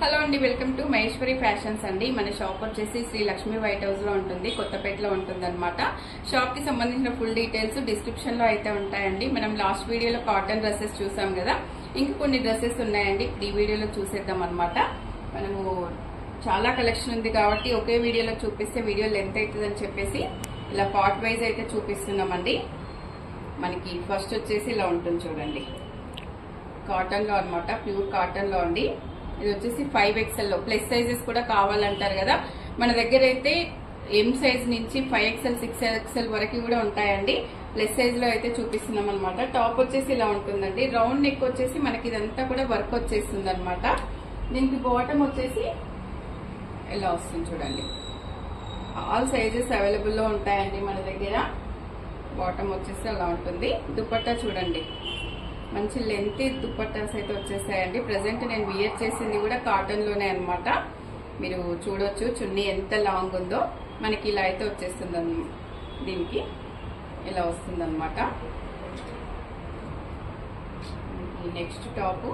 Hello అండి, welcome to Maheshwari fashions అండి. మన షాప్ వచ్చేసి శ్రీ లక్ష్మీ వైట్ హౌస్ లో ఉంటుంది, కొత్తపేటలో ఉంటుంది అనమాట. షాప్ కి సంబంధించిన ఫుల్ డీటెయిల్స్ డిస్క్రిప్షన్ లో అయితే ఉంటాయండి. మనం లాస్ట్ వీడియోలో కాటన్ డ్రెస్సెస్ చూసాం కదా, ఇంకా కొన్ని డ్రెస్సెస్ ఉన్నాయండి. ఈ వీడియోలో చూసేద్దాం అనమాట. మనము చాలా కలెక్షన్ ఉంది కాబట్టి ఒకే వీడియోలో చూపిస్తే వీడియో లెంత్ అవుతుందని చెప్పేసి ఇలా పార్ట్ వైజ్ అయితే చూపిస్తున్నామండి. మనకి ఫస్ట్ వచ్చేసి ఇలా ఉంటుంది చూడండి, కాటన్ లో అనమాట, ప్యూర్ కాటన్ లో అండి. ఇది వచ్చేసి 5XL లో ప్లస్ సైజెస్ కూడా కావాలంటారు కదా, మన దగ్గర అయితే ఎం సైజ్ నుంచి 5XL 6XL వరకు కూడా ఉంటాయండి. ప్లస్ సైజ్ లో అయితే చూపిస్తున్నాం అనమాట. టాప్ వచ్చేసి ఇలా ఉంటుందండి, రౌండ్ నెక్ వచ్చేసి మనకి ఇదంతా కూడా వర్క్ వచ్చేస్తుంది అనమాట. దీనికి బాటమ్ వచ్చేసి ఇలా వస్తుంది చూడండి. ఆల్ సైజెస్ అవైలబుల్ లో ఉంటాయండి మన దగ్గర. బాటమ్ వచ్చేసి అలా ఉంటుంది. దుపట్టా చూడండి, మంచి లెంత్ దుపట్టాస్ అయితే వచ్చేసాయండి. ప్రెసెంట్ నేను వియర్ చేసింది కూడా కాటన్ లోనే అనమాట. మీరు చూడొచ్చు చున్నీ ఎంత లాంగ్ ఉందో. మనకి ఇలా అయితే వచ్చేస్తుంది, దీనికి ఇలా వస్తుంది అనమాట. నెక్స్ట్ టాప్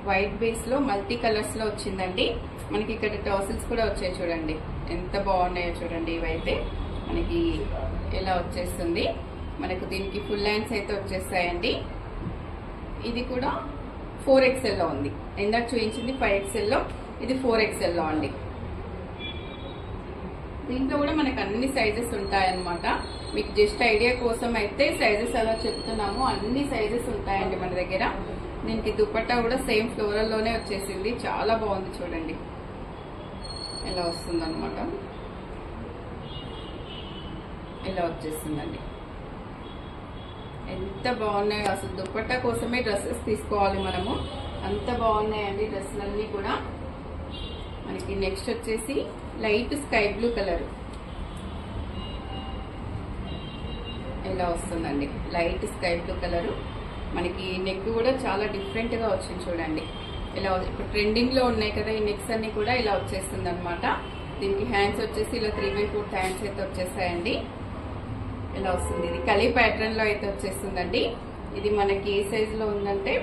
వైట్ బేస్ లో మల్టీ కలర్స్ లో వచ్చిందండి. మనకి ఇక్కడ టాసిల్స్ కూడా వచ్చాయి చూడండి, ఎంత బాగున్నాయో చూడండి. ఇవైతే మనకి ఇలా వచ్చేస్తుంది. మనకు దీనికి ఫుల్ లైన్స్ అయితే వచ్చేస్తాయండి. ఇది కూడా 4XL లో ఉంది. ఇందాక చూపించింది 5XL లో, ఇది 4XL లో అండి. దీంట్లో కూడా మనకు అన్ని సైజెస్ ఉంటాయన్నమాట. మీకు జస్ట్ ఐడియా కోసం అయితే సైజెస్ అలా చెప్తున్నాము. అన్ని సైజెస్ ఉంటాయండి మన దగ్గర. దీనికి దుపట్టా కూడా సేమ్ ఫ్లోరల్ లోనే వచ్చేసింది, చాలా బాగుంది చూడండి. ఇలా వస్తుంది అనమాట, ఇలా వచ్చేస్తుందండి. ఎంత బాగున్నాయో అసలు. దుపట్టా కోసమే డ్రెస్సెస్ తీసుకోవాలి మనము, అంత బాగున్నాయండి డ్రెస్సులన్నీ కూడా. మనకి నెక్స్ట్ వచ్చేసి లైట్ స్కై బ్లూ కలర్ ఇలా వస్తుందండి. Light sky blue colour. మనకి నెక్ కూడా చాలా డిఫరెంట్ గా వచ్చింది చూడండి. ఇలా ఇప్పుడు ట్రెండింగ్ లో ఉన్నాయి కదా ఈ నెక్స్ అన్ని కూడా ఇలా వచ్చేస్తుంది అనమాట. దీనికి హ్యాండ్స్ వచ్చేసి ఇలా 3/4 హ్యాండ్స్ అయితే వచ్చేస్తాయండి. ఇలా వస్తుంది. ఇది కలీ ప్యాటర్న్ లో అయితే వచ్చేస్తుందండి. ఇది మనకి ఏ సైజ్ లో ఉందంటే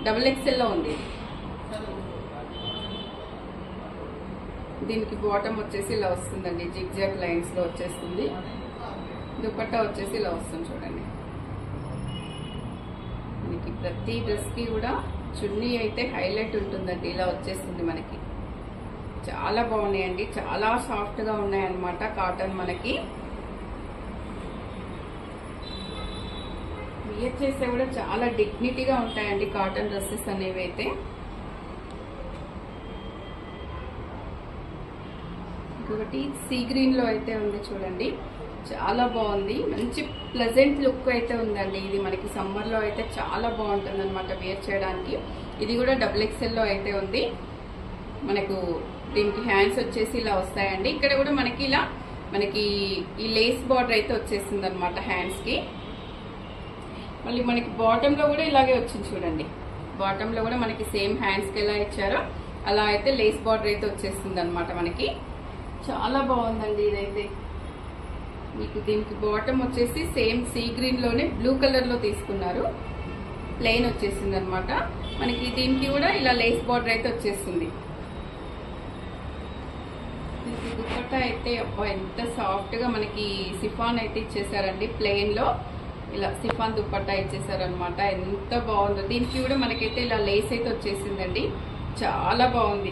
XXL లో ఉంది. దీనికి బాటమ్ వచ్చేసి ఇలా వస్తుందండి, జిగ్జాగ్ లైన్స్ లో వచ్చేస్తుంది. దుపట్టా వచ్చేసి ఇలా వస్తుంది చూడండి. మనకి ప్రతి డ్రెస్ కి కూడా చున్నీ అయితే హైలైట్ ఉంటుందండి. ఇలా వచ్చేస్తుంది మనకి. చాలా బాగున్నాయండి, చాలా సాఫ్ట్ గా ఉన్నాయి అన్నమాట కాటన్. మనకి వియర్ చేస్తే కూడా చాలా డిగ్నిటీగా ఉంటాయండి కాటన్ డ్రెస్సెస్ అనేవి అయితే. ఇంకొకటి సీ గ్రీన్ లో అయితే ఉంది చూడండి, చాలా బాగుంది. మంచి ప్లెజెంట్ లుక్ అయితే ఉందండి. ఇది మనకి సమ్మర్ లో అయితే చాలా బాగుంటుంది అనమాట వేర్ చేయడానికి. ఇది కూడా XXL లో అయితే ఉంది. మనకు దీనికి హ్యాండ్స్ వచ్చేసి ఇలా వస్తాయండి. ఇక్కడ కూడా మనకి ఇలా మనకి ఈ లేస్ బార్డర్ అయితే వచ్చేసింది అనమాట హ్యాండ్స్ కి. మళ్ళీ మనకి బాటమ్ లో కూడా ఇలాగే వచ్చింది చూడండి. బాటమ్ లో కూడా మనకి సేమ్ హ్యాండ్స్ కి ఎలా ఇచ్చారో అలా అయితే లేస్ బార్డర్ అయితే వచ్చేస్తుంది అనమాట మనకి. చాలా బాగుందండి ఇదైతే. మీకు దీనికి బాటమ్ వచ్చేసి సేమ్ సీ గ్రీన్ లోనే బ్లూ కలర్ లో తీసుకున్నారు, ప్లెయిన్ వచ్చేసింది అనమాట. మనకి దీనికి కూడా ఇలా లేస్ బార్డర్ అయితే వచ్చేస్తుంది. దుపట్టా అయితే అబ్బా ఎంత సాఫ్ట్ గా మనకి సిఫాన్ అయితే ఇచ్చేసారండి. ప్లెయిన్ లో ఇలా సిఫాన్ దుపట్టా ఇచ్చేసారనమాట. ఎంత బాగుందో. దీనికి కూడా మనకైతే ఇలా లేస్ అయితే వచ్చేసిందండి, చాలా బాగుంది.